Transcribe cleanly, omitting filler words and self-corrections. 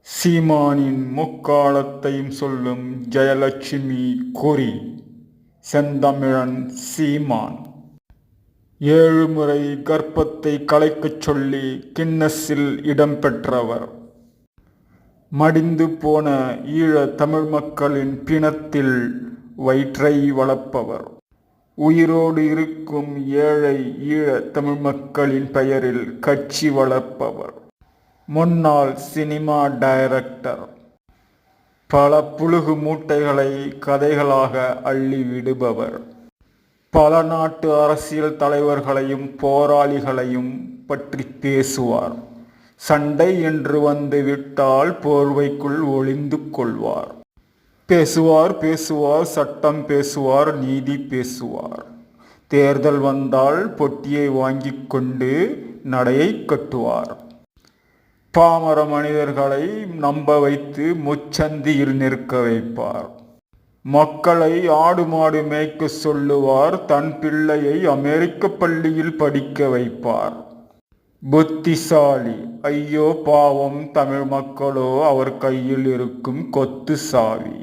சீமானின் முக்காலத்தையும் சொல்லும் ஜெயலட்சுமி குறி. செந்தமிழன் சீமான் 7 முறை கர்ப்பத்தை கலைக்கச் சொல்லி கின்னஸில் இடம்பெற்றவர். மடிந்து போன ஈழத் தமிழ் மக்களின் பிணத்தில் வயிற்றை வளர்ப்பவர். உயிரோடு இருக்கும் ஏழை ஈழத் தமிழ் மக்களின் பெயரில் கட்சி வளர்ப்பவர். முன்னாள் சினிமா டைரக்டர். பல புழுகு மூட்டைகளை கதைகளாக அள்ளி விடுபவர். பல நாட்டு அரசியல் தலைவர்களையும் போராளிகளையும் பற்றி பேசுவார். சண்டை என்று வந்து விட்டால் போர்வைக்குள் ஒளிந்து கொள்வார். பேசுவார், சட்டம் பேசுவார், நீதி பேசுவார். தேர்தல் வந்தால் பொட்டியை வாங்கிக் கொண்டு நடையை கட்டுவார். பாமர மனிதர்களை நம்ப வைத்து முச்சந்தியில் நிற்க வைப்பார். மக்களை ஆடு மாடு மேய்க்க சொல்லுவார். தன் பிள்ளையை அமெரிக்க பள்ளியில் படிக்க வைப்பார். புத்திசாலி. ஐயோ பாவம் தமிழ் மக்களோ அவர் கையில் இருக்கும் கொத்து சாவி.